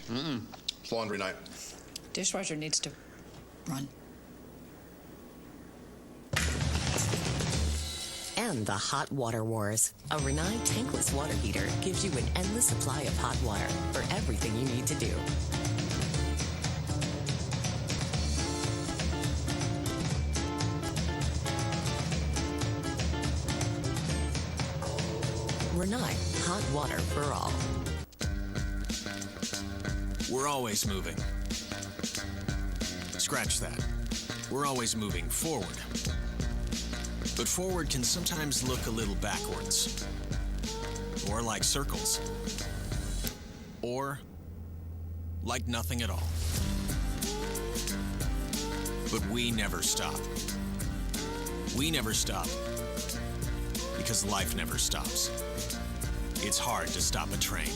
It's laundry night. Dishwasher needs to run. And the hot water wars. A Rinnai tankless water heater gives you an endless supply of hot water for everything you need to do. Rinnai, hot water for all. We're always moving. Scratch that. We're always moving forward. But forward can sometimes look a little backwards. Or like circles. Or like nothing at all. But we never stop. We never stop. Because life never stops. It's hard to stop a train.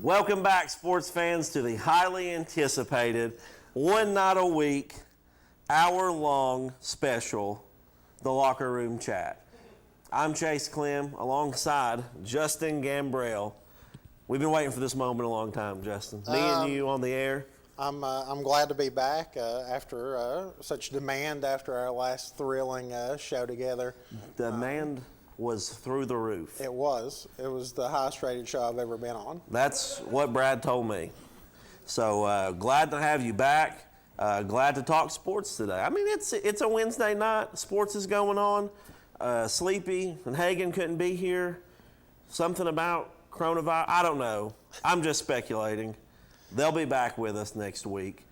Welcome back, sports fans, to the highly anticipated, one night a week, hour-long special, The Locker Room Chat. I'm Chase Clem, alongside Justin Gambrell. We've been waiting for this moment a long time, Justin. Me and you on the air. I'm glad to be back after such demand after our last thrilling show together. Demand was through the roof. It was the highest rated show I've ever been on. That's what Brad told me. So glad to have you back. Glad to talk sports today. I mean, it's a Wednesday night. Sports is going on. Sleepy and Hagan couldn't be here. Something about coronavirus. I don't know. I'm just speculating. They'll be back with us next week.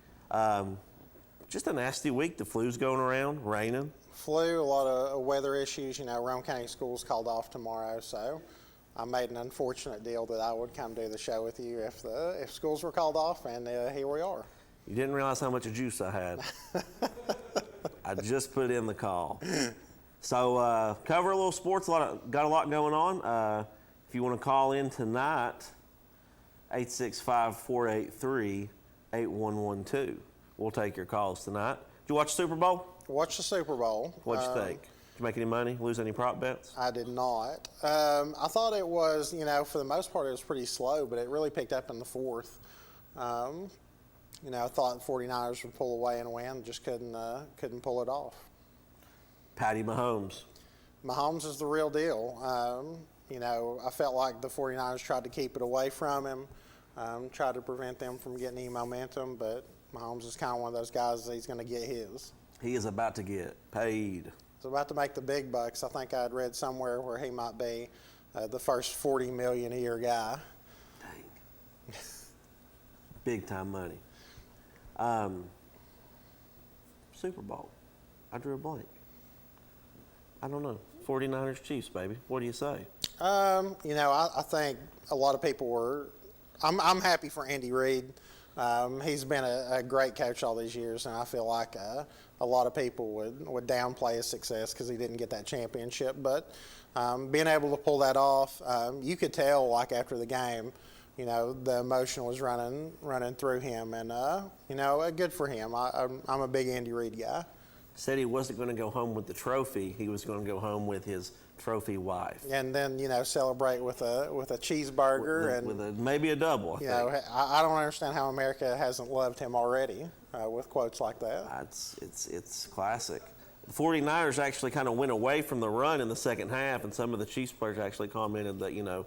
Just a nasty week. The flu's going around, raining. Flu, a lot of weather issues. You know, Rome County Schools called off tomorrow, so I made an unfortunate deal that I would come do the show with you if schools were called off, and here we are. You didn't realize how much juice I had. I just put in the call. So cover a little sports. Got a lot going on. If you want to call in tonight, 865-483-8112. We'll take your calls tonight. Did you watch the Super Bowl? Watch the Super Bowl. What'd you think? Did you make any money? Lose any prop bets? I did not. I thought it was, for the most part, it was pretty slow, but it really picked up in the fourth. I thought the 49ers would pull away and win, just couldn't pull it off. Patty Mahomes. Mahomes is the real deal. I felt like the 49ers tried to keep it away from him, tried to prevent them from getting any momentum, but Mahomes is kind of one of those guys that he's going to get his. He is about to get paid. He's about to make the big bucks. I think I'd read somewhere where he might be the first $40 million a year guy. Dang. Big time money. Super Bowl. I drew a blank. I don't know. 49ers Chiefs, baby. What do you say? I think a lot of people were. I'm happy for Andy Reid. He's been a great coach all these years, and I feel like a lot of people would downplay his success because he didn't get that championship. But being able to pull that off, you could tell, like after the game, the emotion was running through him, and good for him. I'm a big Andy Reid guy. Said he wasn't going to go home with the trophy. He was going to go home with his trophy wife. And then celebrate with a cheeseburger with maybe a double. I don't understand how America hasn't loved him already with quotes like that. It's classic. The 49ers actually kind of went away from the run in the second half, and some of the Chiefs players actually commented that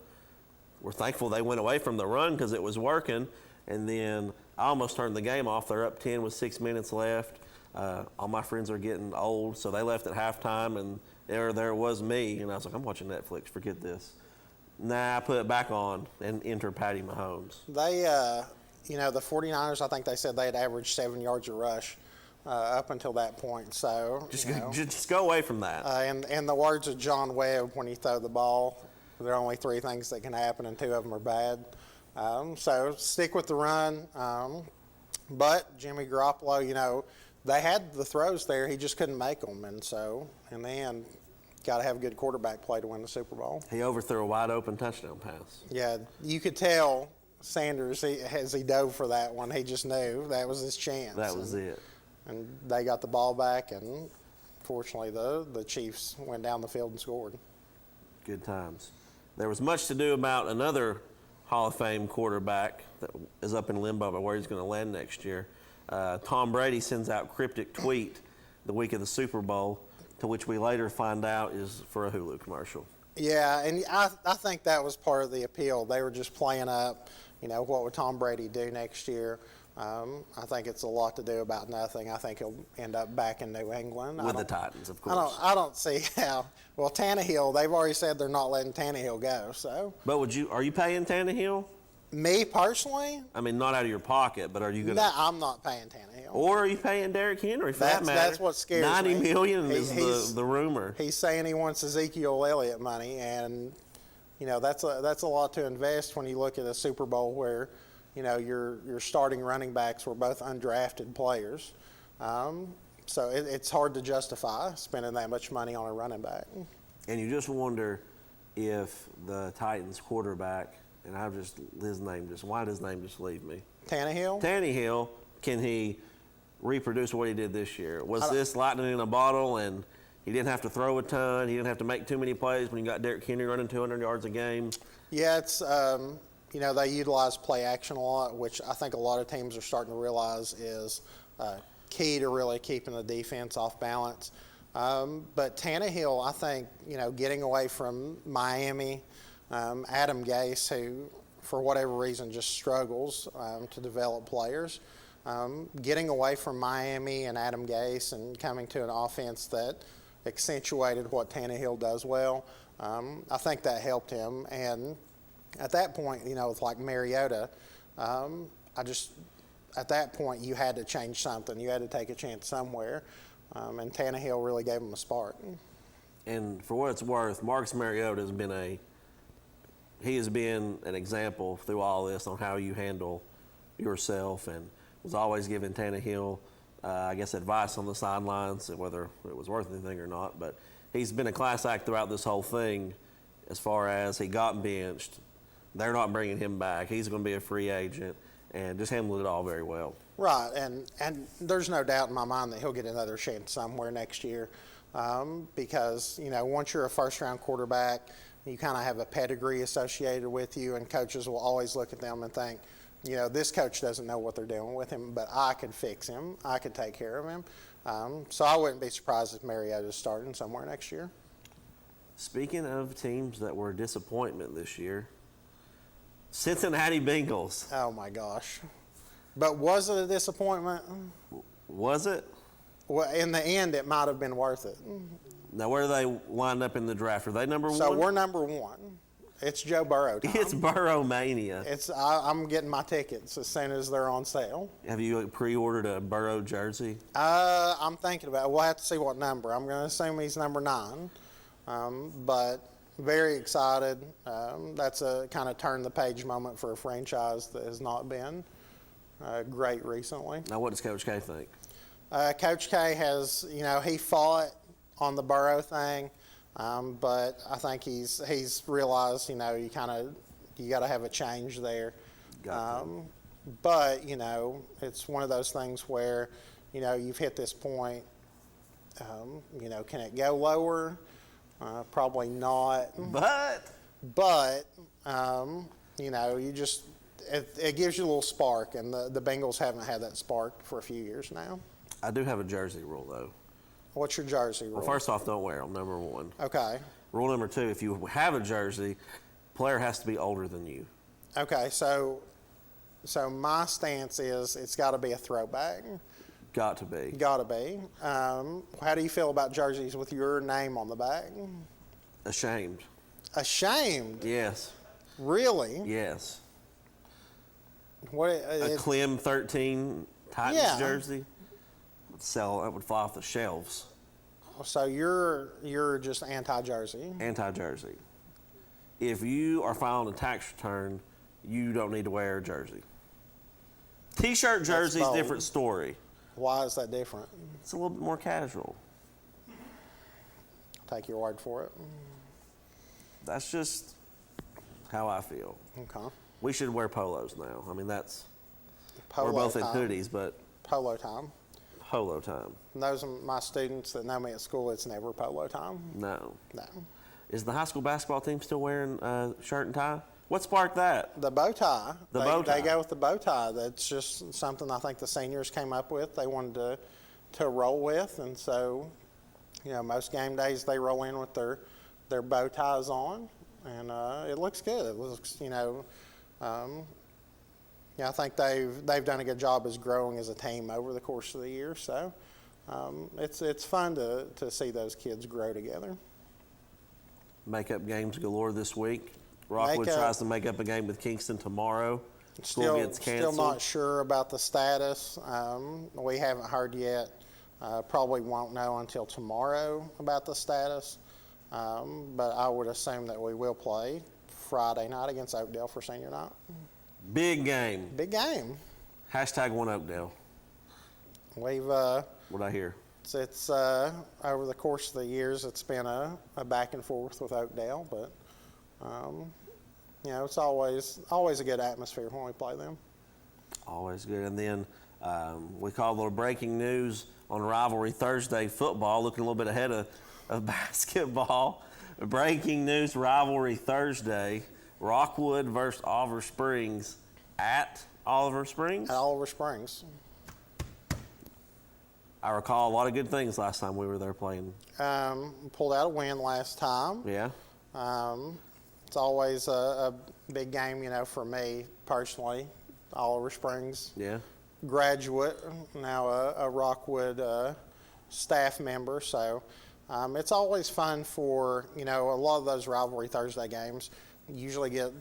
we're thankful they went away from the run because it was working. And then I almost turned the game off. They're up 10 with 6 minutes left. All my friends are getting old, so they left at halftime, and there was me, and I was like, I'm watching Netflix, forget this. Nah, I put it back on and enter Patty Mahomes. They, the 49ers, I think they said they had averaged 7 yards a rush up until that point. So just go away from that. In the words of John Webb, when you throw the ball, there are only 3 things that can happen, and 2 of them are bad. So stick with the run. But Jimmy Garoppolo, they had the throws there. He just couldn't make them. And so, in the end, got to have a good quarterback play to win the Super Bowl. He overthrew a wide-open touchdown pass. Yeah, you could tell Sanders, as he dove for that one, he just knew that was his chance. That was it. And they got the ball back, and fortunately, the Chiefs went down the field and scored. Good times. There was much to do about another Hall of Fame quarterback that is up in limbo about where he's going to land next year. Tom Brady sends out cryptic tweet the week of the Super Bowl, to which we later find out is for a Hulu commercial. Yeah, and I think that was part of the appeal. They were just playing up, what would Tom Brady do next year. I think it's a lot to do about nothing. I think he'll end up back in New England. With the Titans, of course. I don't see how. Well, Tannehill, they've already said they're not letting Tannehill go. So. But are you paying Tannehill? Me personally? I mean, not out of your pocket, but are you going to? No, I'm not paying Tannehill. Or are you paying Derrick Henry for that matter? That's what scares me. $90 million is the rumor. He's saying he wants Ezekiel Elliott money, and that's a lot to invest when you look at a Super Bowl where your starting running backs were both undrafted players. So it's hard to justify spending that much money on a running back. And you just wonder if the Titans quarterback. And why did his name just leave me? Tannehill, can he reproduce what he did this year? Was this lightning in a bottle and he didn't have to throw a ton? He didn't have to make too many plays when you got Derrick Henry running 200 yards a game? Yeah, it's, they utilize play action a lot, which I think a lot of teams are starting to realize is key to really keeping the defense off balance. But Tannehill, I think, getting away from Miami, Adam Gase, who, for whatever reason, just struggles to develop players. Getting away from Miami and Adam Gase and coming to an offense that accentuated what Tannehill does well, I think that helped him. And at that point, with like Mariota, at that point you had to change something. You had to take a chance somewhere. And Tannehill really gave him a spark. And for what it's worth, Marcus Mariota has been an example through all this on how you handle yourself, and was always giving Tannehill, advice on the sidelines, whether it was worth anything or not. But he's been a class act throughout this whole thing as far as he got benched. They're not bringing him back. He's going to be a free agent, and just handled it all very well. Right, and there's no doubt in my mind that he'll get another chance somewhere next year because, once you're a first-round quarterback, you kind of have a pedigree associated with you, and coaches will always look at them and think, this coach doesn't know what they're doing with him, but I can fix him. I can take care of him. So I wouldn't be surprised if Mariota's starting somewhere next year. Speaking of teams that were a disappointment this year, Cincinnati Bengals. Oh, my gosh. But was it a disappointment? Was it? Well, in the end, it might have been worth it. Now, where do they wind up in the draft? Are they number one? So we're number one. It's Joe Burrow time. It's Burrow mania. I'm getting my tickets as soon as they're on sale. Have you pre-ordered a Burrow jersey? I'm thinking about it. We'll have to see what number. I'm going to assume he's number 9. But very excited. That's a kind of turn the page moment for a franchise that has not been great recently. Now, what does Coach K think? Coach K has, he fought on the Burrow thing, but I think he's realized, you got to have a change there. But, it's one of those things where, you've hit this point. Can it go lower? Probably not. But it gives you a little spark, and the Bengals haven't had that spark for a few years now. I do have a jersey rule, though. What's your jersey rule? Well, first off, don't wear them, number one. Okay. Rule number two, if you have a jersey, player has to be older than you. Okay, so my stance is it's got to be a throwback. Got to be. Got to be. How do you feel about jerseys with your name on the back? Ashamed. Ashamed? Yes. Really? Yes. What? A Clem 13 Titans jersey that would fly off the shelves. So you're just anti-jersey? Anti-jersey. If you are filing a tax return, you don't need to wear a jersey. T-shirt jersey is a different story. Why is that different? It's a little bit more casual. Take your word for it. That's just how I feel. Okay. We should wear polos now. I mean, Polo we're both time. in hoodies, but Polo time. polo time. And those are my students that know me at school. It's never polo time. No. No. Is the high school basketball team still wearing shirt and tie? What sparked that? The bow tie. Bow tie. They go with the bow tie. That's just something I think the seniors came up with. They wanted to roll with, and so most game days they roll in with their bow ties on, and it looks good. It looks I think they've done a good job as growing as a team over the course of the year. So it's fun to see those kids grow together. Makeup games galore this week. Rockwood tries to make up a game with Kingston tomorrow. School gets canceled. Still not sure about the status. We haven't heard yet. Probably won't know until tomorrow about the status. But I would assume that we will play Friday night against Oakdale for senior night. Big game. Big game. Hashtag one Oakdale. We've What'd I hear? It's over the course of the years, it's been a back and forth with Oakdale, but it's always a good atmosphere when we play them. Always good. And then we call a little breaking news on Rivalry Thursday football, looking a little bit ahead of basketball. Breaking news, Rivalry Thursday, Rockwood versus Oliver Springs at Oliver Springs. At Oliver Springs. I recall a lot of good things last time we were there playing. Pulled out a win last time. Yeah. It's always a big game, for me personally. Oliver Springs. Yeah. Graduate, now a Rockwood staff member. So it's always fun for, a lot of those Rivalry Thursday games. Usually get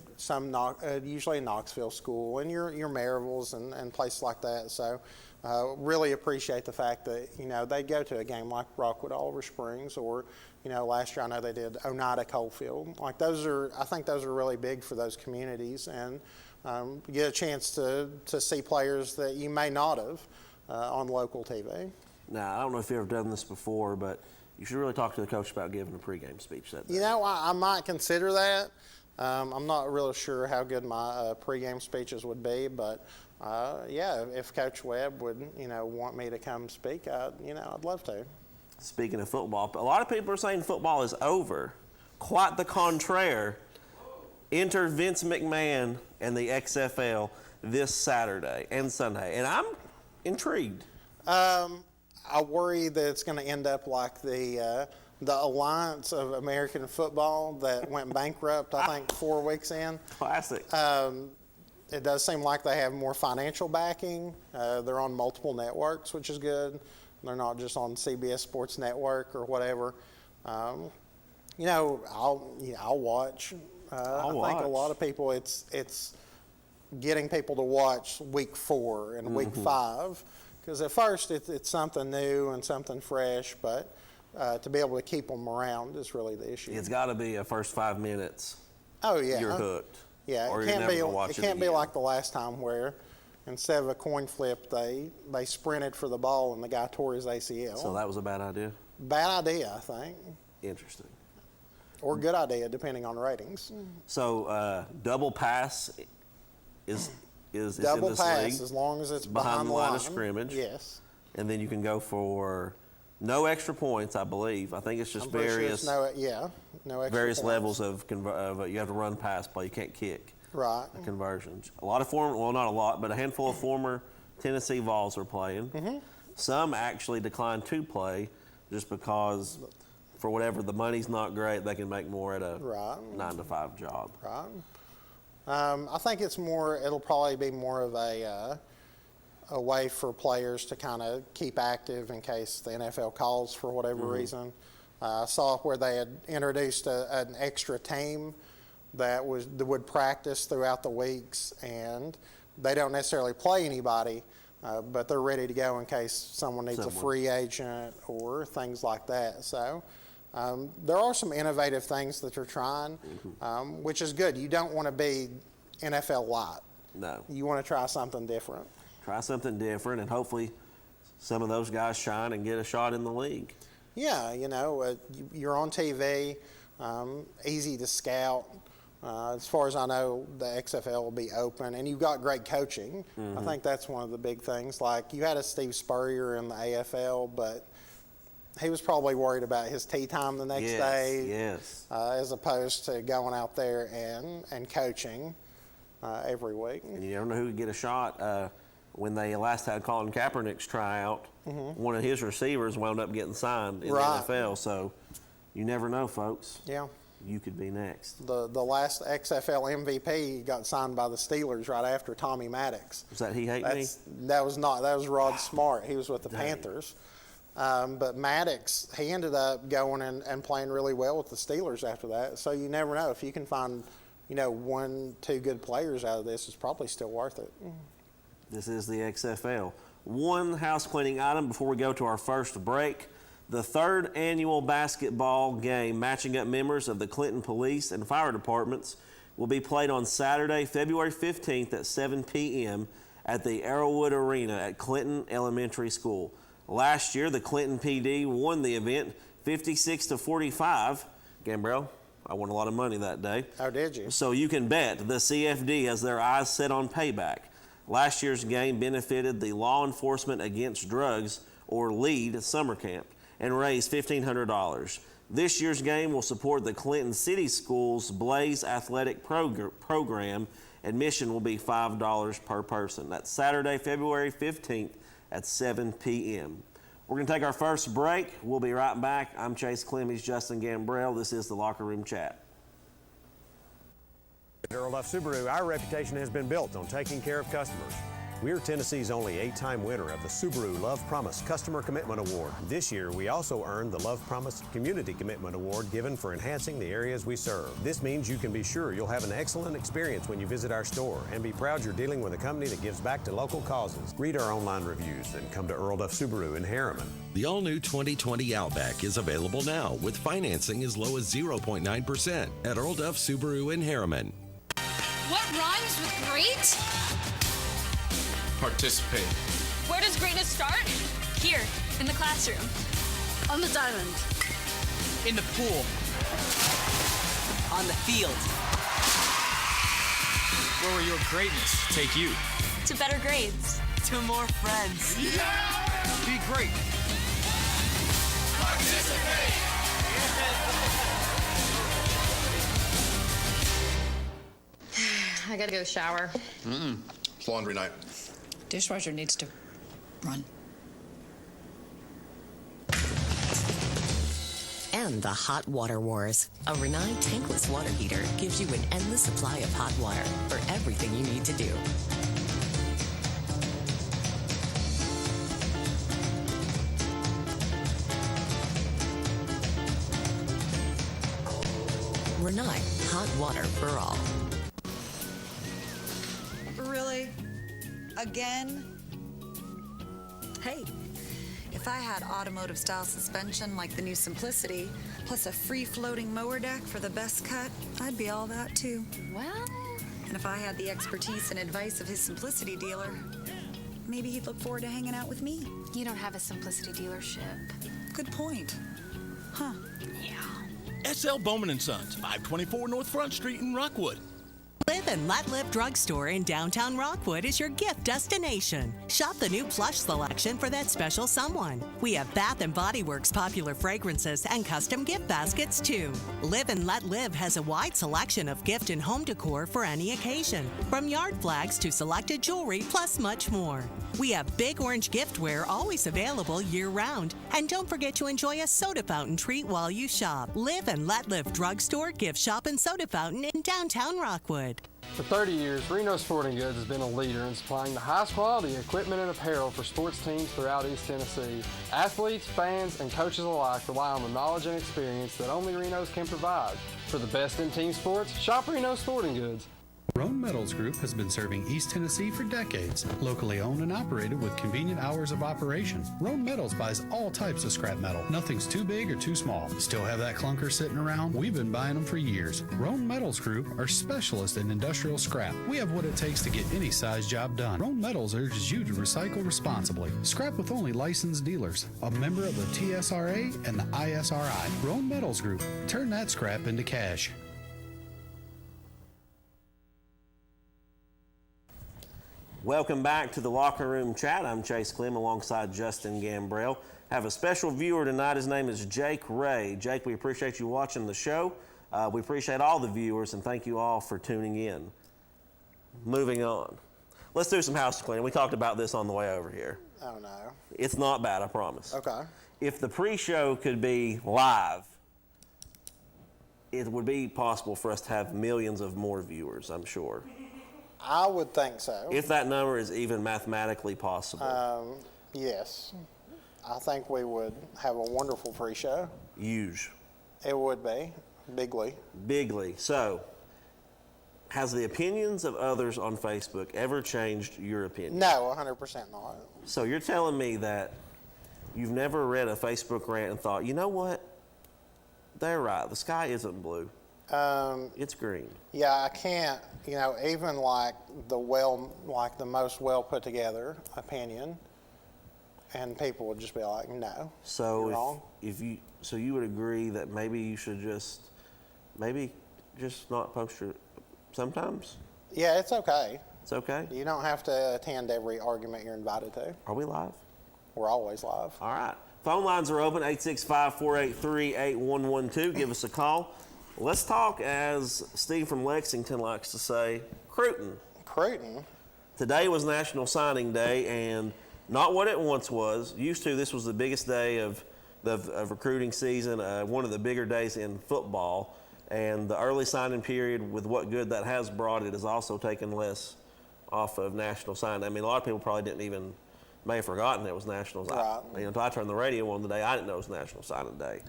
usually Knoxville school and your Maryvilles and places like that. So really appreciate the fact that, they go to a game like Rockwood Oliver Springs or, last year I know they did Oneida Coalfield. Like I think those are really big for those communities and get a chance to see players that you may not have on local TV. Now, I don't know if you've ever done this before, but you should really talk to the coach about giving a pregame speech that day. I might consider that. I'm not really sure how good my pregame speeches would be, but if Coach Webb would, want me to come speak, I'd love to. Speaking of football, a lot of people are saying football is over. Quite the contraire. Enter Vince McMahon and the XFL this Saturday and Sunday, and I'm intrigued. I worry that it's going to end up like the Alliance of American Football that went bankrupt, I think, 4 weeks in. Classic. It does seem like they have more financial backing. They're on multiple networks, which is good. They're not just on CBS Sports Network or whatever. I'll watch. I think a lot of people, it's getting people to watch week 4 and week 5. Because at first it's something new and something fresh, but to be able to keep them around is really the issue. It's got to be a first 5 minutes. Oh, yeah. You're hooked. Yeah, or it you're can't never gonna watch it can't be again. like the last time where, instead of a coin flip, they sprinted for the ball and the guy tore his ACL. So that was a bad idea? Bad idea, I think. Interesting. Or good idea, depending on ratings. So double pass is Double in this pass, league, as long as it's behind the line of scrimmage. Yes. And then you can go for no extra points, I believe. I think it's just I'm pretty sure various it's no extra various points. levels of you have to run pass play. You can't kick. Right. Conversions. A lot of former, well, not a lot, but a handful of former Tennessee Vols are playing. Mm-hmm. Some actually decline to play just because, for whatever, the money's not great. They can make more at a 9-to-5 job. Right. I think it'll probably be more of a way for players to kind of keep active in case the NFL calls for whatever reason. I saw where they had introduced an extra team that would practice throughout the weeks, and they don't necessarily play anybody, but they're ready to go in case someone needs a free agent or things like that. So there are some innovative things that they're trying, which is good. You don't want to be NFL light. No. You want to try something different. Try something different, and hopefully some of those guys shine and get a shot in the league. Yeah, you're on TV, easy to scout. As far as I know, the XFL will be open, and you've got great coaching. I think that's one of the big things. Like, you had a Steve Spurrier in the AFL, but he was probably worried about his tee time the next day, as opposed to going out there and coaching every week. And you never know who could get a shot. When they last had Colin Kaepernick's tryout, one of his receivers wound up getting signed in the NFL. So you never know, folks. Yeah. You could be next. The last XFL MVP got signed by the Steelers right after Tommy Maddox. Was that He Hate Me? That was not. That was Rod Smart. He was with the Panthers. But Maddox, he ended up going and playing really well with the Steelers after that. So you never know. If you can find, 1-2 good players out of this, it's probably still worth it. This is the XFL. One house cleaning item before we go to our first break. The third annual basketball game matching up members of the Clinton Police and Fire Departments will be played on Saturday, February 15th at 7 p.m. at the Arrowwood Arena at Clinton Elementary School. Last year, the Clinton PD won the event 56-45. Gambrell, I won a lot of money that day. Oh, did you? So you can bet the CFD has their eyes set on payback. Last year's game benefited the Law Enforcement Against Drugs, or LEAD, summer camp and raised $1,500. This year's game will support the Clinton City Schools Blaze Athletic Program. Admission will be $5 per person. That's Saturday, February 15th at 7 p.m. We're going to take our first break. We'll be right back. I'm Chase Clem. He's Justin Gambrell. This is the Locker Room Chat. At Earl Duff Subaru, our reputation has been built on taking care of customers. We're Tennessee's only 8-time winner of the Subaru Love Promise Customer Commitment Award. This year, we also earned the Love Promise Community Commitment Award given for enhancing the areas we serve. This means you can be sure you'll have an excellent experience when you visit our store and be proud you're dealing with a company that gives back to local causes. Read our online reviews and come to Earl Duff Subaru in Harriman. The all-new 2020 Outback is available now with financing as low as 0.9% at Earl Duff Subaru in Harriman. What rhymes with great? Participate. Where does greatness start? Here, in the classroom. On the diamond. In the pool. On the field. Where will your greatness take you? To better grades. To more friends. Yeah! Be great. Participate. I gotta go shower. It's laundry night. Dishwasher needs to run. And the Hot Water Wars. A Rinnai tankless water heater gives you an endless supply of hot water for everything you need to do. Rinnai, hot water for all. Really? Again? Hey, if I had automotive style suspension like the new Simplicity, plus a free floating mower deck for the best cut, I'd be all that too. Well, And if I had the expertise and advice of his Simplicity dealer, maybe he'd look forward to hanging out with me. You don't have a Simplicity dealership. Good point. Huh. SL Bowman & Sons, 524 North Front Street in Rockwood. Live and Let Live Drugstore in downtown Rockwood is your gift destination. Shop the new plush selection for that special someone. We have Bath & Body Works popular fragrances and custom gift baskets too. Live and Let Live has a wide selection of gift and home decor for any occasion, from yard flags to selected jewelry, plus much more. We have Big Orange giftware always available year-round. And don't forget to enjoy a soda fountain treat while you shop. Live and Let Live Drugstore, Gift Shop, and Soda Fountain in downtown Rockwood. For 30 years, Reno Sporting Goods has been a leader in supplying the highest quality equipment and apparel for sports teams throughout East Tennessee. Athletes, fans, and coaches alike rely on the knowledge and experience that only Reno's can provide. For the best in team sports, shop Reno Sporting Goods. Roan Metals Group has been serving East Tennessee for decades. Locally owned and operated with convenient hours of operation. Roan Metals buys all types of scrap metal. Nothing's too big or too small. Still have that clunker sitting around? We've been buying them for years. Roan Metals Group are specialists in industrial scrap. We have what it takes to get any size job done. Roan Metals urges you to recycle responsibly. Scrap with only licensed dealers. A member of the TSRA and the ISRI. Roan Metals Group. Turn that scrap into cash. Welcome back to the Locker Room Chat. I'm Chase Clem alongside Justin Gambrell. Have a special viewer tonight. His name is Jake Ray. Jake, we appreciate you watching the show. We appreciate all the viewers, and thank you all for tuning in. Moving on. Let's do some house cleaning. We talked about this on the way over here. Oh, no. It's not bad, I promise. Okay. If the pre-show could be live, it would be possible for us to have millions of more viewers, I'm sure. I would think so. If that number is even mathematically possible. Yes. I think we would have a wonderful pre-show. Huge. It would be. Bigly. Bigly. So, has the opinions of others on Facebook ever changed your opinion? No, 100% not. So you're telling me that you've never read a Facebook rant and thought, you know what? They're right. The sky isn't blue. It's green. Yeah, I can't, even like the most well put together opinion, and people would just be like, no, you're wrong. So you would agree that maybe you should just not post your sometimes? Yeah, it's okay. It's okay? You don't have to attend every argument you're invited to. Are we live? We're always live. All right. Phone lines are open, 865-483-8112. Give us a call. Let's talk, as Steve from Lexington likes to say, Cruton. Cruton? Today was National Signing Day, and not what it once was. Used to, this was the biggest day of recruiting season, one of the bigger days in football. And the early signing period, with what good that has brought, it has also taken less off of National Signing Day. I mean, a lot of people probably may have forgotten it was National Signing Day. Until I turned the radio on today, I didn't know it was National Signing Day.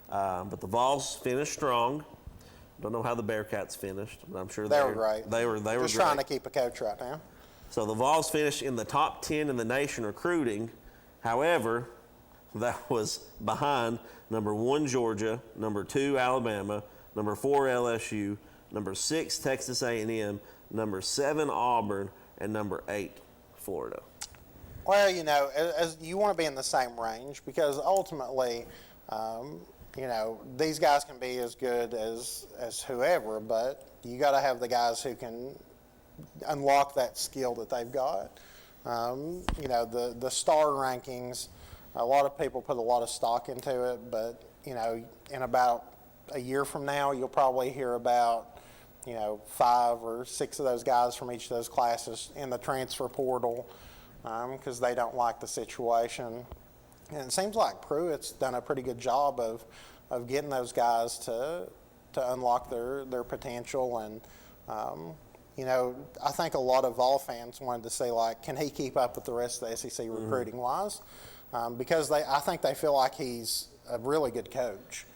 But the Vols finished strong. Don't know how the Bearcats finished, but I'm sure they were great. They were just trying to keep a coach right now. So the Vols finished in the top 10 in the nation recruiting. However, that was behind number 1 Georgia, number 2 Alabama, number 4 LSU, number 6 Texas A&M, number 7 Auburn, and number 8 Florida. Well, as you want to be in the same range, because ultimately, these guys can be as good as whoever, but you got to have the guys who can unlock that skill that they've got. The star rankings, a lot of people put a lot of stock into it, but, in about a year from now, you'll probably hear about, 5 or 6 of those guys from each of those classes in the transfer portal because they don't like the situation. And it seems like Pruitt's done a pretty good job of getting those guys to unlock their potential. And, I think a lot of Vol fans wanted to say, can he keep up with the rest of the SEC recruiting-wise? Because I think they feel like he's a really good coach.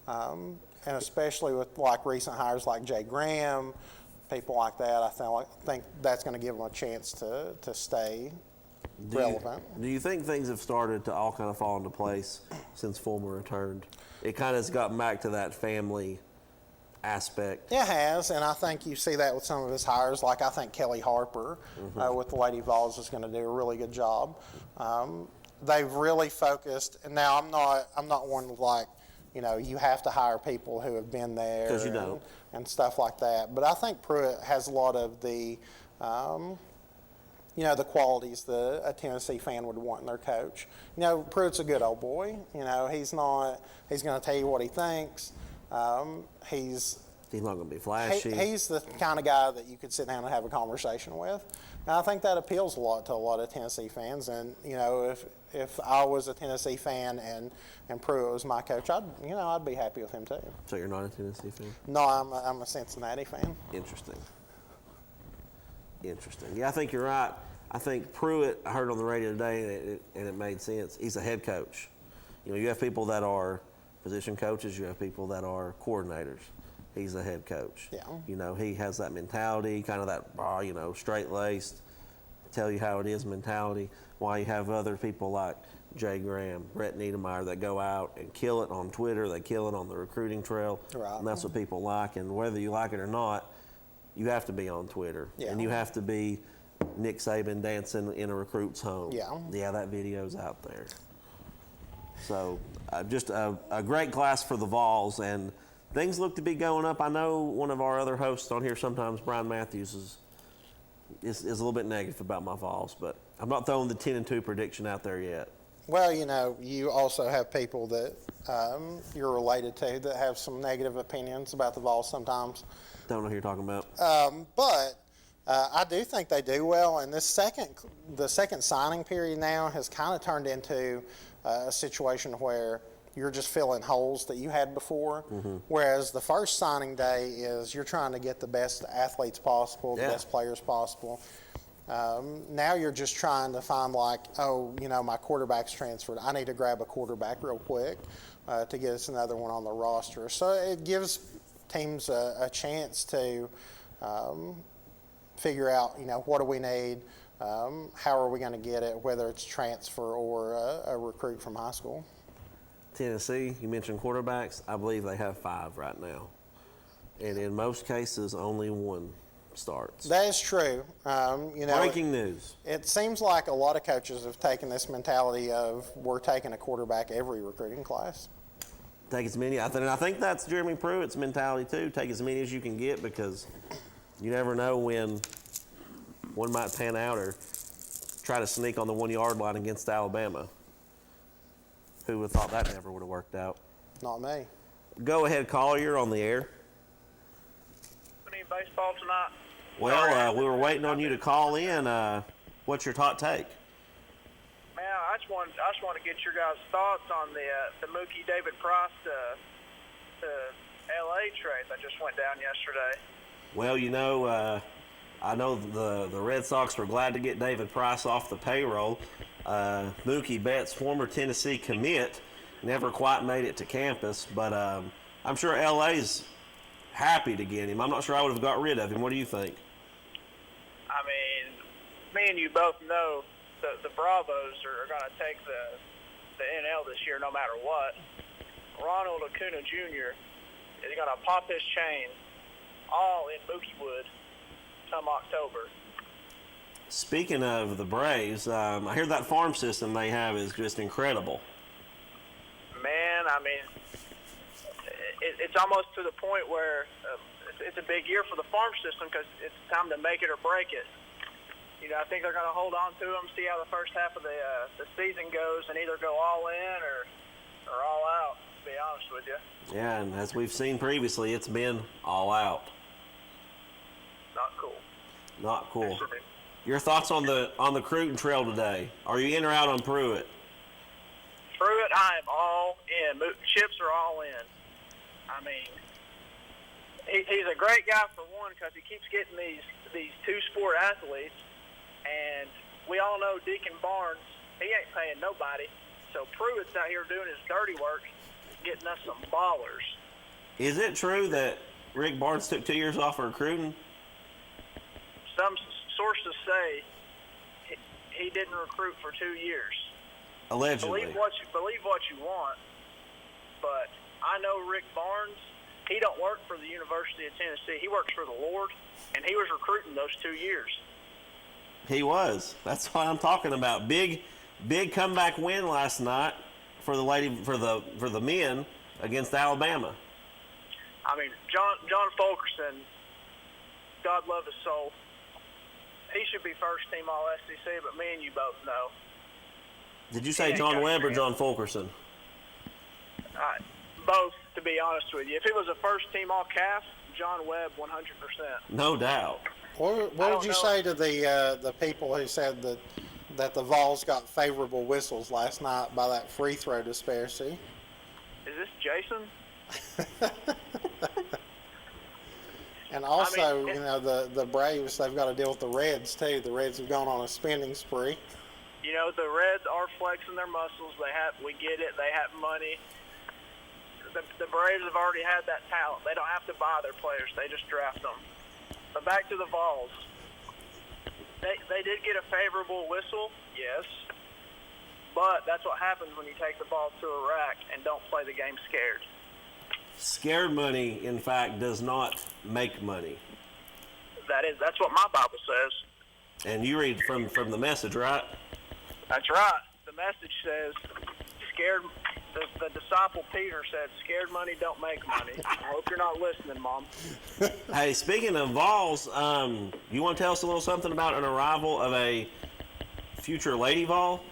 And especially with, recent hires like Jay Graham, people like that, I think that's going to give them a chance to stay relevant. Do you think things have started to all kind of fall into place since Fulmer returned? It kind of has gotten back to that family aspect. It has, and I think you see that with some of his hires. Like I think Kelly Harper with the Lady Vols is going to do a really good job. They've really focused, and now I'm not one of like, you have to hire people who have been there 'Cause you don't. and stuff like that. But I think Pruitt has a lot of the, the qualities that a Tennessee fan would want in their coach. Pruitt's a good old boy. He's going to tell you what he thinks. He's not going to be flashy. He's the kind of guy that you could sit down and have a conversation with. And I think that appeals a lot to a lot of Tennessee fans. And, if I was a Tennessee fan and Pruitt was my coach, I'd be happy with him too. So you're not a Tennessee fan? No, I'm a Cincinnati fan. Interesting. Yeah, I think you're right. I think Pruitt, I heard on the radio today, and it made sense. He's a head coach. You have people that are position coaches. You have people that are coordinators. He's a head coach. Yeah. He has that mentality, kind of that, straight-laced, tell you how it is mentality. While you have other people like Jay Graham, Brett Niedermeyer that go out and kill it on Twitter. They kill it on the recruiting trail. Right. And that's what people like. And whether you like it or not, you have to be on Twitter. Yeah. And you have to be Nick Saban dancing in a recruit's home. Yeah. Yeah, that video's out there. So just a great class for the Vols, and things look to be going up. I know one of our other hosts on here sometimes, Brian Matthews, is a little bit negative about my Vols, but I'm not throwing the 10-2 prediction out there yet. Well, you also have people that you're related to that have some negative opinions about the Vols sometimes. Don't know who you're talking about. But I do think they do well, and the second signing period now has kind of turned into a situation where you're just filling holes that you had before, whereas the first signing day is you're trying to get the best athletes possible, the best players possible. Now you're just trying to find my quarterback's transferred. I need to grab a quarterback real quick to get us another one on the roster. So it gives teams a chance to figure out, what do we need, how are we going to get it, whether it's transfer or a recruit from high school. Tennessee, you mentioned quarterbacks. I believe they have 5 right now. And in most cases, only one starts. That is true. Breaking news. It seems like a lot of coaches have taken this mentality of we're taking a quarterback every recruiting class. Take as many. And I think that's Jeremy Pruitt's mentality too. Take as many as you can get because you never know when one might pan out or try to sneak on the 1-yard line against Alabama. Who would have thought that never would have worked out? Not me. Go ahead, caller. You're on the air. Any baseball tonight? Well, we were waiting on you to call in. What's your hot take? Man, I just want to get your guys' thoughts on the Mookie David Price to LA trade that just went down yesterday. Well, I know the Red Sox were glad to get David Price off the payroll. Mookie Betts, former Tennessee commit, never quite made it to campus, but I'm sure LA's happy to get him. I'm not sure I would have got rid of him. What do you think? I mean, me and you both know the Bravos are going to take the NL this year no matter what. Ronald Acuna Jr. is going to pop his chain all in Mookie Wood come October. Speaking of the Braves, I hear that farm system they have is just incredible. Man, I mean, it's almost to the point where it's a big year for the farm system because it's time to make it or break it. I think they're going to hold on to them, see how the first half of the season goes, and either go all in or all out, to be honest with you. Yeah, and as we've seen previously, it's been all out. Not cool. Not cool. Your thoughts on the recruiting trail today? Are you in or out on Pruitt? Pruitt, I am all in. Chips are all in. I mean, he's a great guy for one because he keeps getting these two-sport athletes, and we all know Deacon Barnes, he ain't paying nobody. So Pruitt's out here doing his dirty work, getting us some ballers. Is it true that Rick Barnes took 2 years off of recruiting? Some sources say he didn't recruit for 2 years. Allegedly. Believe what you want, but I know Rick Barnes. he don't work for the University of Tennessee. He works for the Lord, and he was recruiting those 2 years. He was. That's what I'm talking about. Big comeback win last night for the men against Alabama. I mean, John Fulkerson, God love his soul, he should be first team All-SEC, but me and you both know. Did you say John Webb or John Fulkerson? Both, to be honest with you. If it was a first team All-CAF, John Webb 100%. No doubt. What would you say to the people who said that the Vols got favorable whistles last night by that free throw disparity? Is this Jason? And also, the Braves, they've got to deal with the Reds, too. The Reds have gone on a spending spree. You know, the Reds are flexing their muscles. We get it. They have money. The Braves have already had that talent. They don't have to buy their players. They just draft them. But back to the Vols. They did get a favorable whistle, yes. But that's what happens when you take the ball to a rack and don't play the game scared. Scared money, in fact, does not make money. That's what my Bible says. And you read from the message, right? That's right. The message says, scared. The disciple Peter said, scared money don't make money. I hope you're not listening, Mom. Hey, speaking of Vols, you want to tell us a little something about an arrival of a future Lady Vol?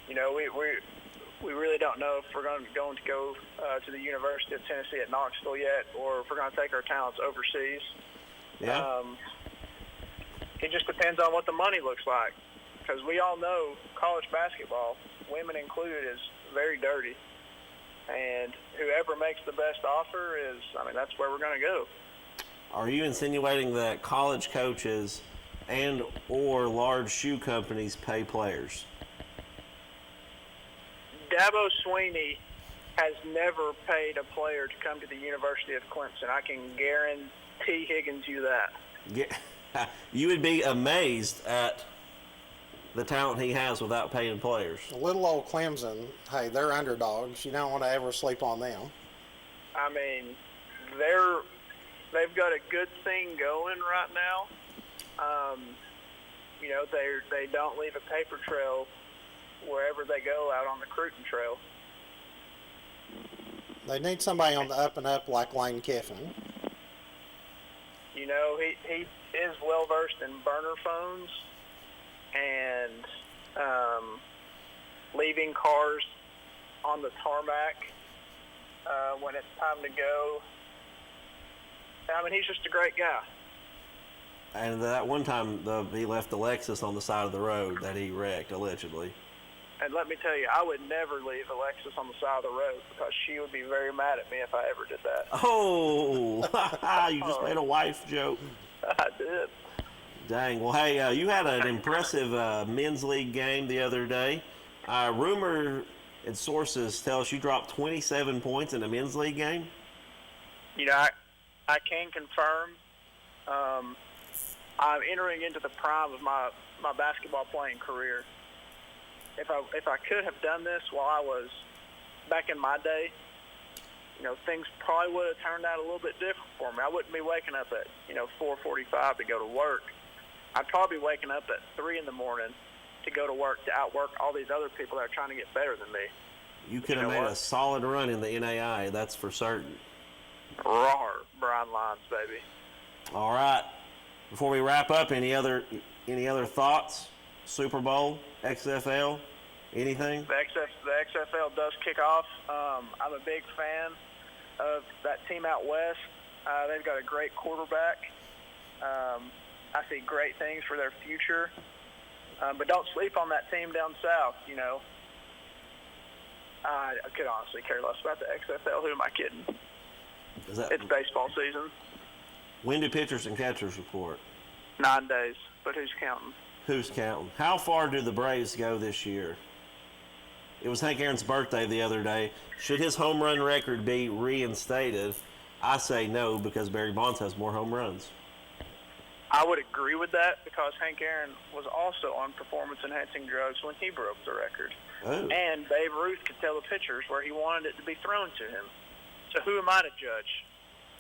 You know, we really don't know if we're going to go to the University of Tennessee at Knoxville yet, or if we're going to take our talents overseas. Yeah. It just depends on what the money looks like, because we all know college basketball, women included, is very dirty. And whoever makes the best offer that's where we're going to go. Are you insinuating that college coaches and or large shoe companies pay players? Dabo Swinney has never paid a player to come to the University of Clemson. I can guarantee Higgins you that. Yeah. You would be amazed at the talent he has without paying players. Little old Clemson, hey, they're underdogs. You don't want to ever sleep on them. I mean, they've got a good thing going right now. They don't leave a paper trail wherever they go out on the recruiting trail. They need somebody on the up and up like Lane Kiffin. You know, he is well versed in burner phones and leaving cars on the tarmac when it's time to go. I mean, he's just a great guy. And that one time, he left the Lexus on the side of the road that he wrecked, allegedly. And let me tell you, I would never leave a Lexus on the side of the road because she would be very mad at me if I ever did that. Oh, you just made a wife joke. I did. Dang. Well, hey, you had an impressive men's league game the other day. Rumor and sources tell us you dropped 27 points in a men's league game. You know, I can confirm. I'm entering into the prime of my basketball playing career. If I could have done this while I was back in my day, things probably would have turned out a little bit different for me. I wouldn't be waking up at 4:45 to go to work. I'd probably be waking up at 3 in the morning to go to work to outwork all these other people that are trying to get better than me. You could have made a solid run in the NAI, that's for certain. Rawr, Brian Lyons, baby. All right. Before we wrap up, any other thoughts? Super Bowl, XFL, anything? The XFL does kick off. I'm a big fan of that team out west. They've got a great quarterback. I see great things for their future. But don't sleep on that team down south, I could honestly care less about the XFL. Who am I kidding? It's baseball season. When do pitchers and catchers report? 9 days, but who's counting? Who's counting? How far do the Braves go this year? It was Hank Aaron's birthday the other day. Should his home run record be reinstated? I say no, because Barry Bonds has more home runs. I would agree with that because Hank Aaron was also on performance-enhancing drugs when he broke the record. Oh. And Babe Ruth could tell the pitchers where he wanted it to be thrown to him. So who am I to judge?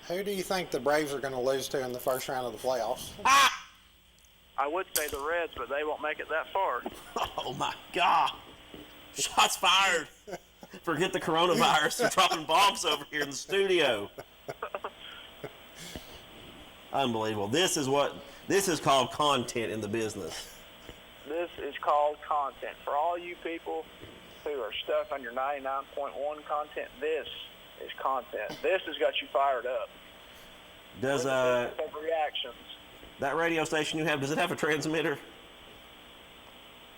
Who do you think the Braves are going to lose to in the first round of the playoffs? I would say the Reds, but they won't make it that far. Oh, my God. Shots fired. Forget the coronavirus. They're dropping bombs over here in the studio. Unbelievable. This is called content in the business. This is called content. For all you people who are stuck on your 99.1 content, this is content. This has got you fired up. Does reactions. That radio station you have, does it have a transmitter?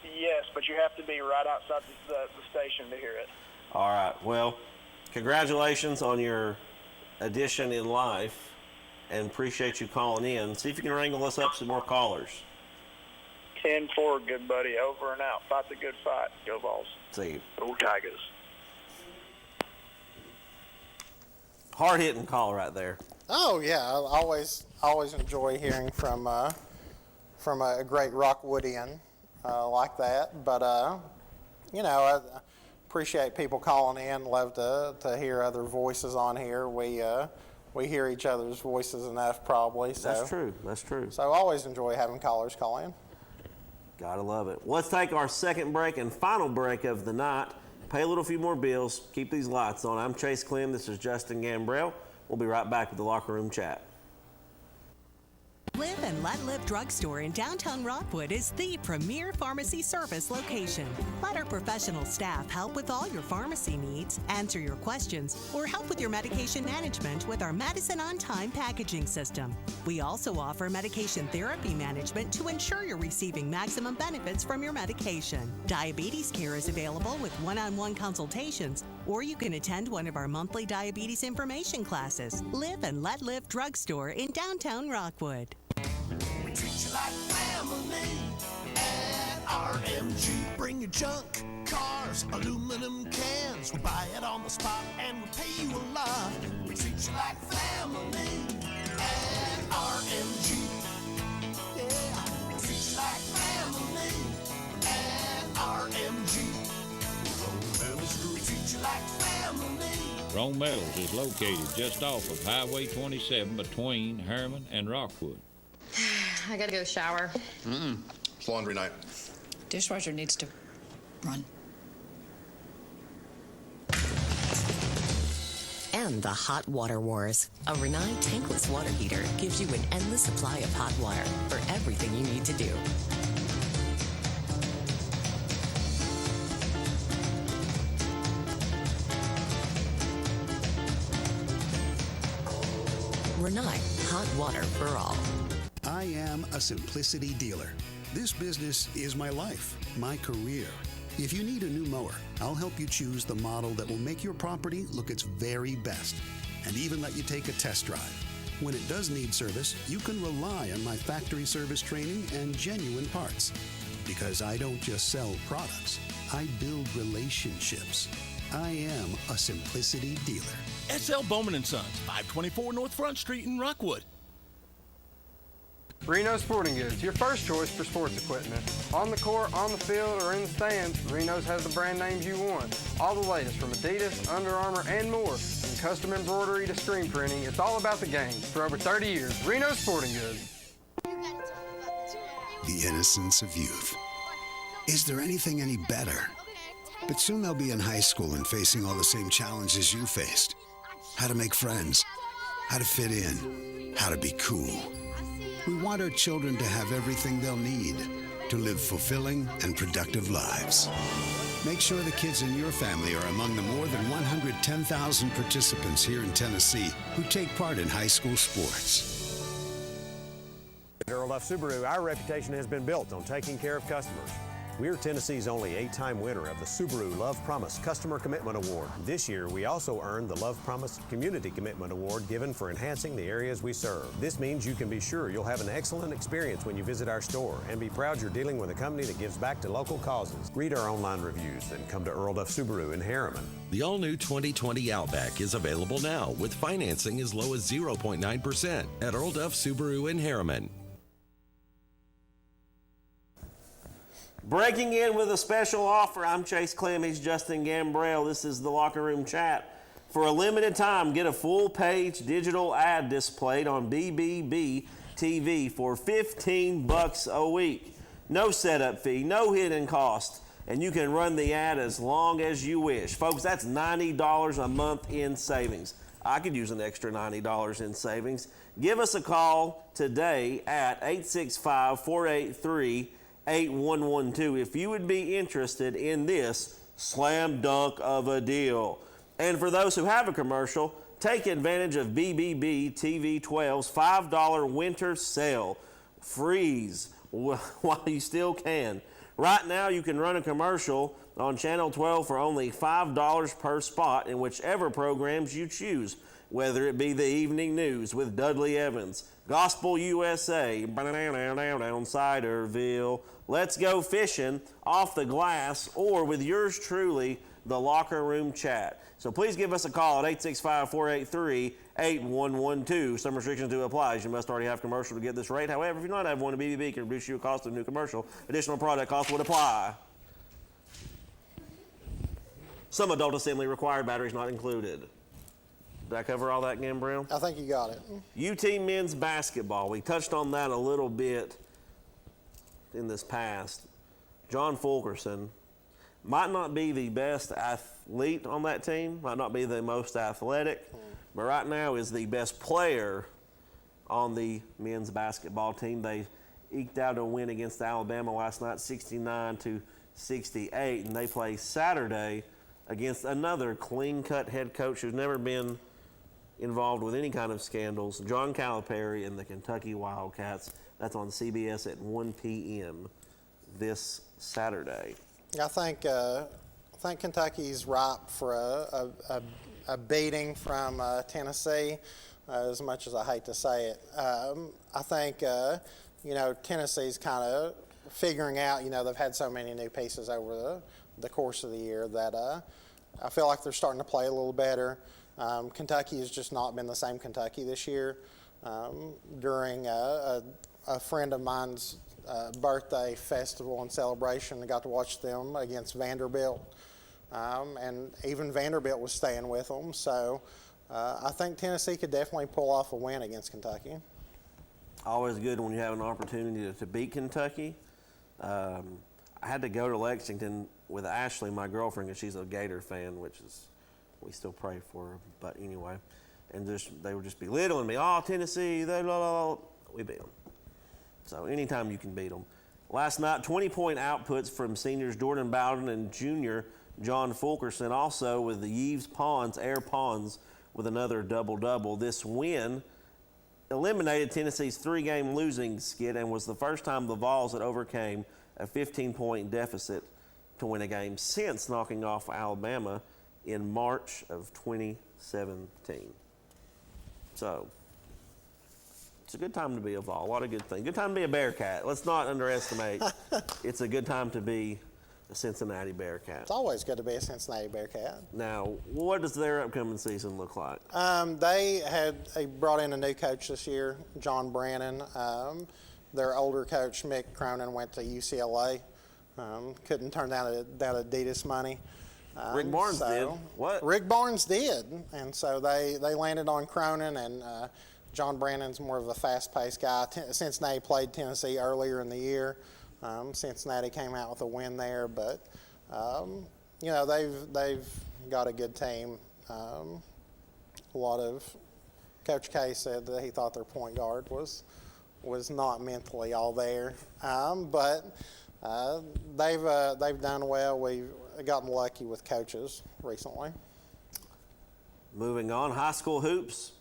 Yes, but you have to be right outside the station to hear it. All right. Well, congratulations on your addition in life, and appreciate you calling in. See if you can wrangle us up some more callers. 10-4, good buddy. Over and out. Fight the good fight. Go Vols. See you. Go Tigers. Hard-hitting call right there. Oh yeah, I always enjoy hearing from a great Rockwoodian like that. But I appreciate people calling in. Love to hear other voices on here. We hear each other's voices enough, probably. So. That's true. That's true. So I always enjoy having callers call in. Gotta love it. Let's take our second break and final break of the night. Pay a few more bills. Keep these lights on. I'm Chase Clem. This is Justin Gambrell. We'll be right back with the Locker Room Chat. Live and Let Live Drugstore in downtown Rockwood is the premier pharmacy service location. Let our professional staff help with all your pharmacy needs, answer your questions, or help with your medication management with our Medicine on Time packaging system. We also offer medication therapy management to ensure you're receiving maximum benefits from your medication. Diabetes care is available with one-on-one consultations, or you can attend one of our monthly diabetes information classes. Live and Let Live Drugstore in downtown Rockwood. We treat you like family at RMG. Bring your junk, cars, aluminum cans. We buy it on the spot and we pay you a lot. We treat you like family at RMG. Yeah, we treat you like family at RMG. Rome Metals Group, we treat you like family. Rome Metals is located just off of Highway 27 between Harriman and Rockwood. I gotta go shower. It's laundry night. Dishwasher needs to run. And the hot water wars. A Rinnai tankless water heater gives you an endless supply of hot water for everything you need to do. Rinnai, hot water for all. I am a Simplicity dealer. This business is my life, my career. If you need a new mower, I'll help you choose the model that will make your property look its very best, and even let you take a test drive. When it does need service, you can rely on my factory service training and genuine parts. Because I don't just sell products, I build relationships. I am a Simplicity dealer. SL Bowman & Sons, 524 North Front Street in Rockwood. Reno Sporting Goods, your first choice for sports equipment. On the court, on the field, or in the stands, Reno's has the brand names you want. All the latest from Adidas, Under Armour, and more. From custom embroidery to screen printing, it's all about the game. For over 30 years, Reno Sporting Goods. The innocence of youth. Is there anything any better? But soon they'll be in high school and facing all the same challenges you faced. How to make friends, how to fit in, how to be cool. We want our children to have everything they'll need to live fulfilling and productive lives. Make sure the kids in your family are among the more than 110,000 participants here in Tennessee who take part in high school sports. At Earl Duff Subaru, our reputation has been built on taking care of customers. We're Tennessee's only 8-time winner of the Subaru Love Promise Customer Commitment Award. This year, we also earned the Love Promise Community Commitment Award given for enhancing the areas we serve. This means you can be sure you'll have an excellent experience when you visit our store and be proud you're dealing with a company that gives back to local causes. Read our online reviews and come to Earl Duff Subaru in Harriman. The all-new 2020 Outback is available now with financing as low as 0.9% at Earl Duff Subaru in Harriman. Breaking in with a special offer. I'm Chase Clem. He's Justin Gambrell. This is the Locker Room Chat. For a limited time, get a full-page digital ad displayed on BBB TV for $15 a week. No setup fee, no hidden cost, and you can run the ad as long as you wish. Folks, that's $90 a month in savings. I could use an extra $90 in savings. Give us a call today at 865-483-8112 if you would be interested in this slam dunk of a deal. And for those who have a commercial, take advantage of BBB TV 12's $5 winter sale. Freeze while you still can. Right now, you can run a commercial on Channel 12 for only $5 per spot in whichever programs you choose, whether it be the evening news with Dudley Evans, Gospel USA, Ciderville, Let's Go Fishing, Off the Glass, or with yours truly, the Locker Room Chat. So please give us a call at 865-483-8112. Some restrictions do apply, as you must already have commercial to get this rate. However, if you do not have one, a BBB can reduce you a cost of a new commercial. Additional product costs would apply. Some adult assembly required, batteries not included. Did I cover all that again, Brown? I think you got it. UT men's basketball. We touched on that a little bit in this past. John Fulkerson might not be the best athlete on that team, might not be the most athletic, but right now is the best player on the men's basketball team. They eked out a win against Alabama last night, 69-68, and they play Saturday against another clean-cut head coach who's never been involved with any kind of scandals, John Calipari and the Kentucky Wildcats. That's on CBS at 1 p.m. this Saturday. I think Kentucky's ripe for a beating from Tennessee, as much as I hate to say it. I think, Tennessee's kind of figuring out, they've had so many new pieces over the course of the year that I feel like they're starting to play a little better. Kentucky has just not been the same Kentucky this year. During a friend of mine's birthday festival and celebration, I got to watch them against Vanderbilt, and even Vanderbilt was staying with them. So I think Tennessee could definitely pull off a win against Kentucky. Always good when you have an opportunity to beat Kentucky. I had to go to Lexington with Ashley, my girlfriend, because she's a Gator fan, which is, we still pray for her, but anyway. And they would just belittling me. Oh, Tennessee, we beat them. So anytime you can beat them. Last night, 20-point outputs from seniors Jordan Bowden and junior John Fulkerson, also with the Yves Pons, Air Pons, with another double-double. This win eliminated Tennessee's 3-game losing skid and was the first time the Vols had overcame a 15-point deficit to win a game since knocking off Alabama in March of 2017. So it's a good time to be a Vol. A lot of good things. Good time to be a Bearcat. Let's not underestimate. It's a good time to be a Cincinnati Bearcat. It's always good to be a Cincinnati Bearcat. Now, what does their upcoming season look like? They brought in a new coach this year, John Brannon. Their older coach, Mick Cronin, went to UCLA. Couldn't turn down Adidas money. Rick Barnes did. What? Rick Barnes did. And so they landed on Cronin, and John Brannon's more of a fast-paced guy. Cincinnati played Tennessee earlier in the year. Cincinnati came out with a win there, but they've got a good team. Coach K said that he thought their point guard was not mentally all there, but they've done well. We've gotten lucky with coaches recently. Moving on, high school hoops.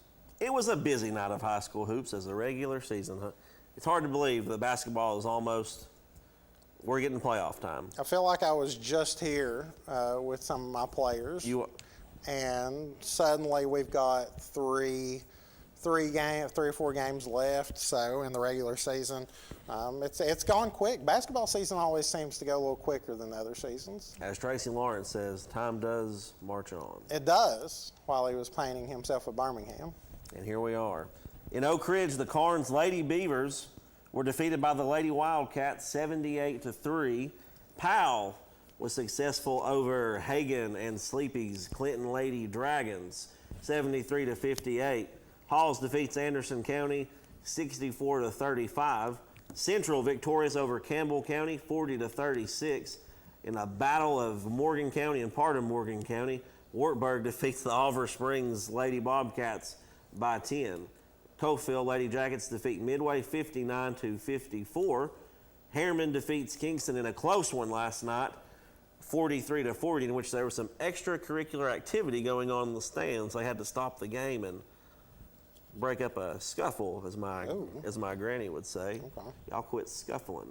It was a busy night of high school hoops as the regular season. It's hard to believe that basketball is we're getting playoff time. I feel like I was just here with some of my players. And suddenly we've got three or four games left. So in the regular season, it's gone quick. Basketball season always seems to go a little quicker than the other seasons. As Tracy Lawrence says, time does march on. It does, while he was painting himself at Birmingham. And here we are. In Oak Ridge, the Carnes Lady Beavers were defeated by the Lady Wildcats 78-3. Powell was successful over Hagan and Sleepy's Clinton Lady Dragons, 73-58. Halls defeats Anderson County, 64-35. Central victorious over Campbell County, 40-36. In a battle of Morgan County and part of Morgan County, Wartburg defeats the Oliver Springs Lady Bobcats by 10. Cofield Lady Jackets defeat Midway 59-54. Harriman defeats Kingston in a close one last night, 43-40, in which there was some extracurricular activity going on in the stands. They had to stop the game and break up a scuffle, as my granny would say. Okay. Y'all quit scuffling.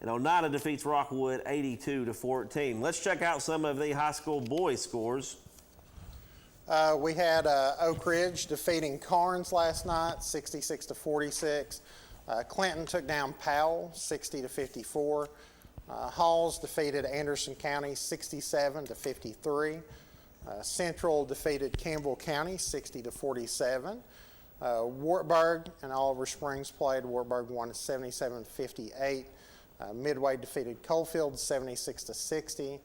And Oneida defeats Rockwood 82-14. Let's check out some of the high school boys scores. We had Oak Ridge defeating Carnes last night, 66-46. Clinton took down Powell, 60-54. Halls defeated Anderson County, 67-53. Central defeated Campbell County, 60-47. Wartburg and Oliver Springs played. Wartburg won 77-58. Midway defeated Coalfield 76-60.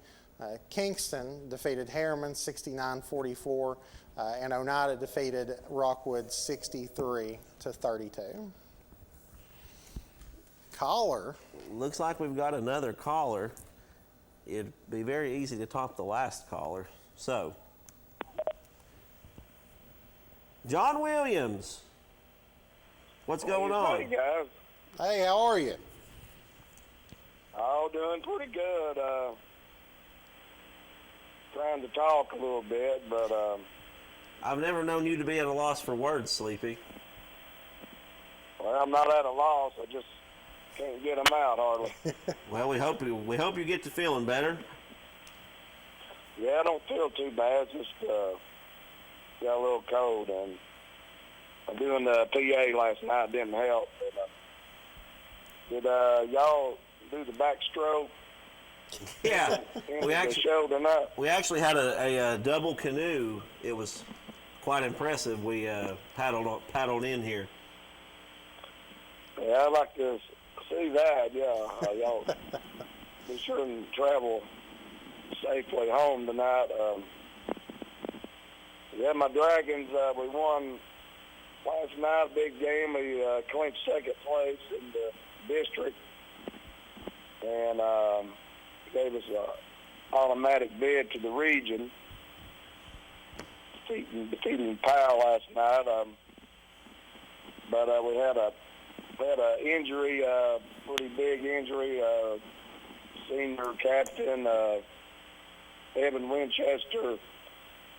Kingston defeated Harriman 69-44, and Oneida defeated Rockwood 63-32. Caller. Looks like we've got another caller. It'd be very easy to top the last caller. So, John Williams, what's going on? Hey guys. Hey, how are you? All doing pretty good. Trying to talk a little bit, but I've never known you to be at a loss for words, Sleepy. Well, I'm not at a loss. I just can't get them out hardly. Well, we hope you get to feeling better. Yeah, I don't feel too bad. Just got a little cold, and I'm doing the PA last night. Didn't help. But, did y'all do the backstroke? Yeah, we actually had a double canoe. It was quite impressive. We paddled in here. Yeah, I'd like to see that. Yeah, y'all be sure and travel safely home tonight. Yeah, my Dragons, we won last night, big game. We clinched second place in the district, and gave us an automatic bid to the region, defeating Powell last night. But we had a injury, pretty big injury. Senior captain Evan Winchester,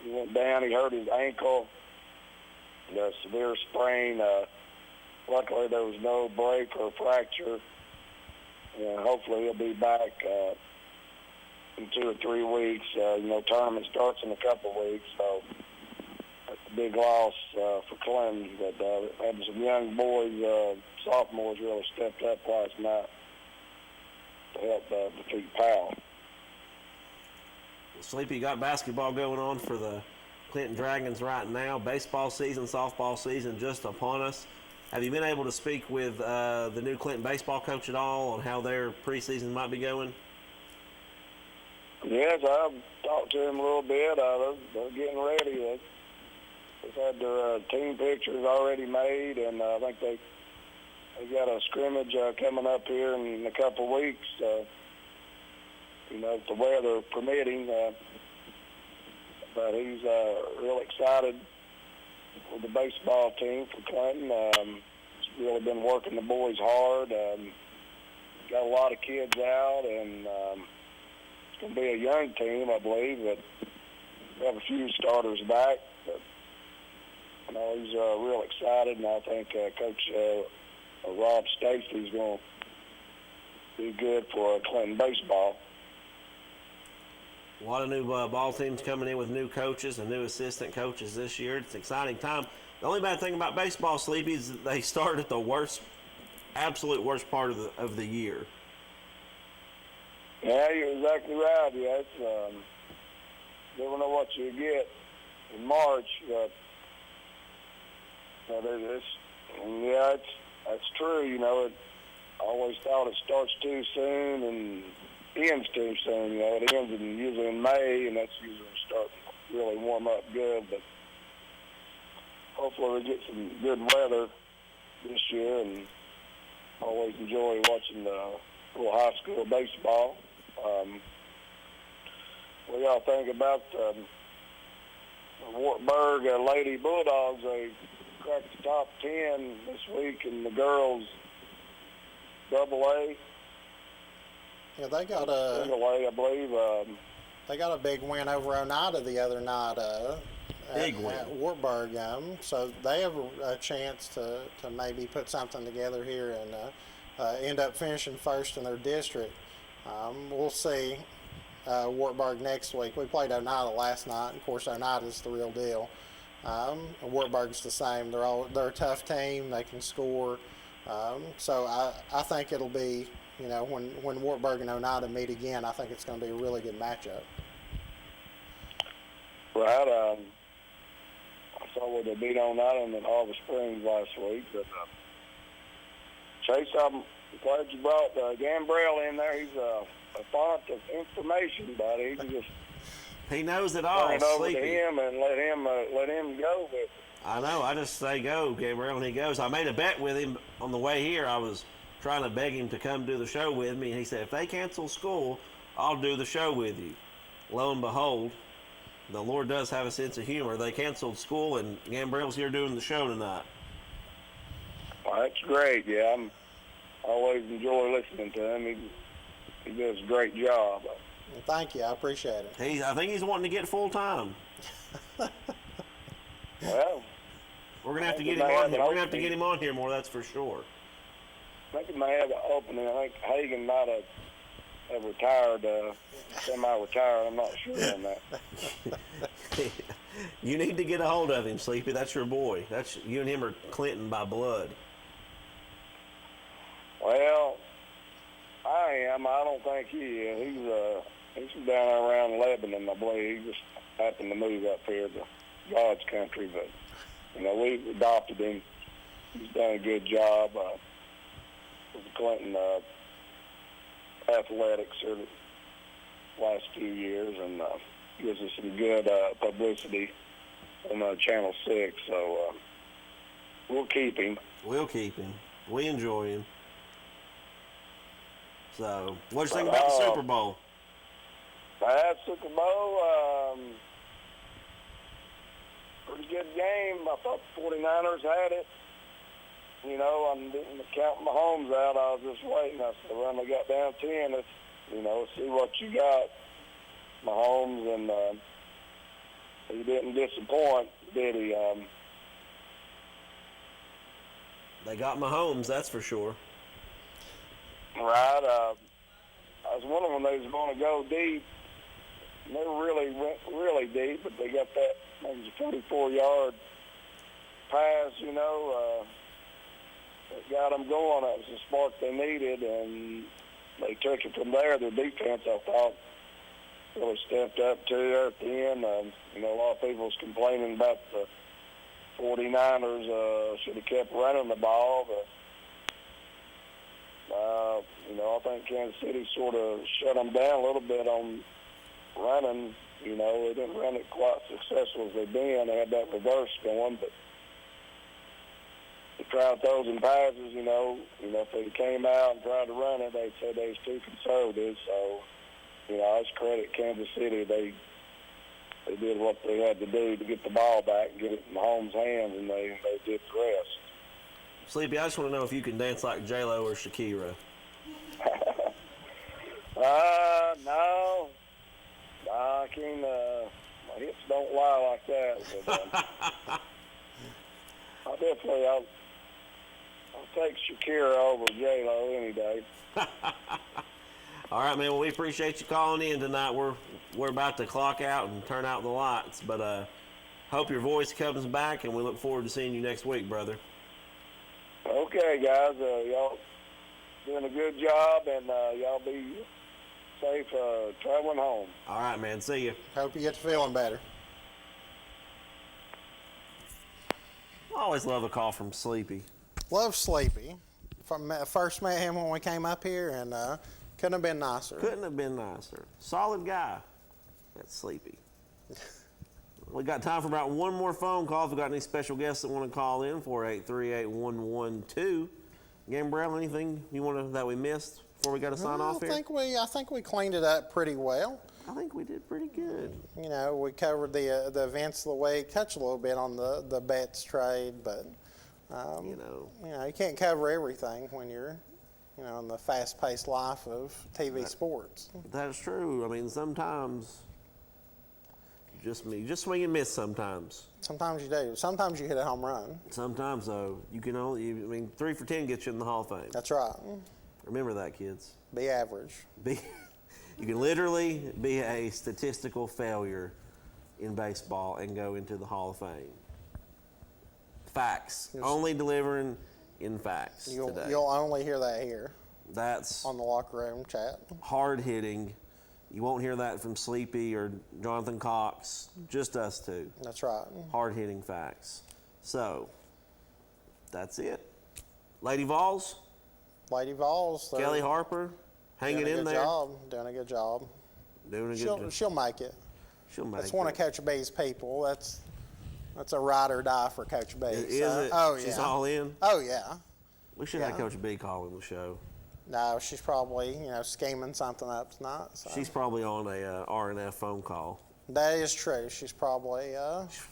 he went down. He hurt his ankle, a severe sprain. Luckily, there was no break or fracture, and hopefully he'll be back in 2 or 3 weeks. Tournament starts in a couple of weeks, so that's a big loss for Clem. But had some young boys, sophomores, really stepped up last night to help defeat Powell. Sleepy, you got basketball going on for the Clinton Dragons right now. Baseball season, softball season just upon us. Have you been able to speak with the new Clinton baseball coach at all on how their preseason might be going? Yes, I've talked to him a little bit. They're getting ready. They've had their team pictures already made, and I think they got a scrimmage coming up here in a couple of weeks. If the weather permitting. But he's real excited with the baseball team for Clinton. He's really been working the boys hard. Got a lot of kids out, and it's going to be a young team, I believe. But we have a few starters back. But he's real excited, and I think Coach Rob Stacey's going to be good for Clinton baseball. A lot of new ball teams coming in with new coaches and new assistant coaches this year. It's an exciting time. The only bad thing about baseball, Sleepy, is that they start at the absolute worst part of the year. Yeah, you're exactly right. Yeah, it's never know what you get in March, but that's true. I always thought it starts too soon, and ends too soon. You know, it ends usually in May, and that's usually starting to really warm up good. But hopefully we get some good weather this year, and always enjoy watching the little high school baseball. What do y'all think about the Wartburg Lady Bulldogs? They cracked the top 10 this week in the girls AA. Yeah, they got a single A, I believe. They got a big win over Oneida the other night. Big win. At Wartburg, so they have a chance to maybe put something together here and end up finishing first in their district. We'll see. Wartburg next week. We played Oneida last night. Of course, Oneida's the real deal. Wartburg's the same. They're a tough team. They can score. So I think it'll be, you know, when Wartburg and Oneida meet again, I think it's going to be a really good matchup. Right. I saw where they beat Oneida in Harbor Springs last week. But Chase, I'm glad you brought Gambrell in there. He's a font of information, buddy. He knows it all. Turn it over Sleepy. to him and let him go with it. I know. I just say go, Gabriel, and he goes. I made a bet with him on the way here. I was trying to beg him to come do the show with me, and he said, if they cancel school, I'll do the show with you. Lo and behold, the Lord does have a sense of humor. They canceled school, and Gambrell's here doing the show tonight. Well, that's great. Yeah, I always enjoy listening to him. He does a great job. Well, thank you. I appreciate it. I think he's wanting to get full time. Well, we're gonna have to get him on here. We're gonna have to get him on here more. That's for sure. I think he may have an opening. I think Hagan might have retired, semi-retired. I'm not sure on that. You need to get a hold of him, Sleepy. That's your boy. You and him are Clinton by blood. Well, I am. I don't think he is. He's from down around Lebanon, I believe. He just happened to move up here to God's country, but you know, we adopted him. He's done a good job with the Clinton athletics here the last few years, and gives us some good publicity on Channel 6. So we'll keep him. We'll keep him. We enjoy him. So, what do you think about the Super Bowl? That Super Bowl, pretty good game. I thought the 49ers had it. You know, I didn't count Mahomes out. I was just waiting. I said, when they got down 10, let's see what you got, Mahomes. And he didn't disappoint, did he? They got Mahomes, that's for sure. Right. I was wondering when they was going to go deep. Never really went really deep, but they got that, maybe a 44-yard pass, you know, that got them going. That was the spark they needed, and they took it from there. Their defense, I thought, really stepped up to there at the end. You know, a lot of people was complaining about the 49ers should have kept running the ball, but you know, I think Kansas City sort of shut them down a little bit on running. You know, they didn't run it quite successful as they've been. They had that reverse going, but they tried throws and passes. You know, if they came out and tried to run it, they said they was too conservative. So, you know, I just credit Kansas City. They did what they had to do to get the ball back and get it in Mahomes' hands, and they did the rest. Sleepy, I just want to know if you can dance like J-Lo or Shakira. No. I can't. My hips don't lie like that. But, I'll take Shakira over J-Lo any day. All right, man. Well, we appreciate you calling in tonight. We're about to clock out and turn out the lights, but hope your voice comes back, and we look forward to seeing you next week, brother. Okay, guys. Y'all doing a good job, and y'all be safe traveling home. All right, man. See you. Hope you get to feeling better. I always love a call from Sleepy. Love Sleepy. First met him when we came up here, and Couldn't have been nicer. Couldn't have been nicer. Solid guy. That's Sleepy. We got time for about one more phone call. If we got any special guests that want to call in, 483-8112. Gambrell, anything you want to, that we missed before we got to sign off here? I think we cleaned it up pretty well. I think we did pretty good. You know, we covered the events of the week, touched a little bit on the bets trade, but you can't cover everything when you're, in the fast-paced life of TV sports. That's true. I mean, sometimes you just swing and miss sometimes. Sometimes you do. Sometimes you hit a home run. Sometimes, though, 3 for 10 gets you in the Hall of Fame. That's right. Remember that, kids. Be average. You can literally be a statistical failure in baseball and go into the Hall of Fame. Facts. Only delivering in facts today. You'll only hear that here. That's on the locker room chat. Hard hitting. You won't hear that from Sleepy or Jonathan Cox. Just us two. That's right. Hard hitting facts. So, that's it. Lady Vols. Kelly Harper. Hanging in there. Doing a good job. Doing a good job. She'll make it. That's one of Coach B's people. That's a ride or die for Coach B. Is it? Oh, yeah. She's all in? Oh, yeah. We should have Coach B call in the show. No, she's probably, scheming something up tonight. So. She's probably on a R&F phone call. That is true. She probably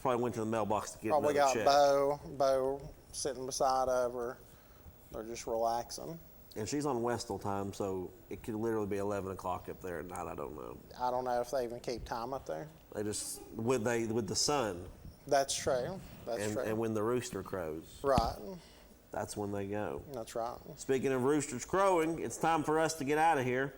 went to the mailbox to get probably got check. Bo sitting beside of her. They're just relaxing. And she's on Westall time, so it could literally be 11 o'clock up there at night. I don't know. I don't know if they even keep time up there. They just with the sun. That's true. True. And when the rooster crows. Right. That's when they go. That's right. Speaking of roosters crowing, it's time for us to get out of here.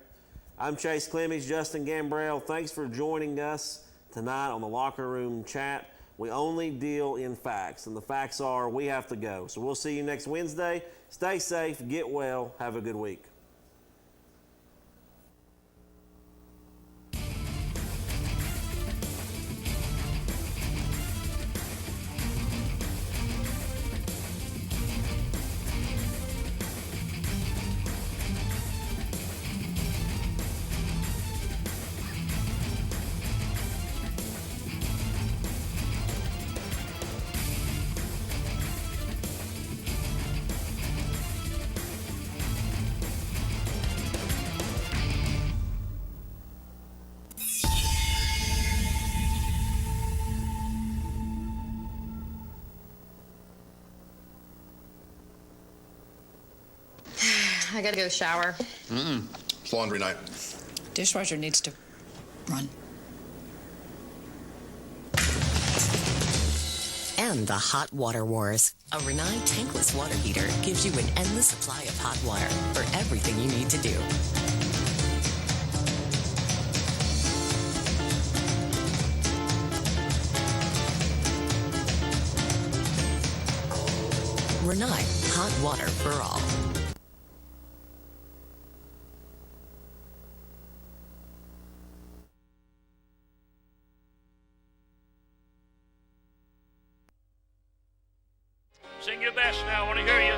I'm Chase Clem, Justin Gambrell. Thanks for joining us tonight on the Locker Room Chat. We only deal in facts, and the facts are we have to go. So we'll see you next Wednesday. Stay safe, get well, have a good week. I gotta go shower. It's laundry night. Dishwasher needs to run. And the Hot Water Wars. A Rinnai tankless water heater gives you an endless supply of hot water for everything you need to do. Rinnai, hot water for all. Sing your best now, I want to hear you.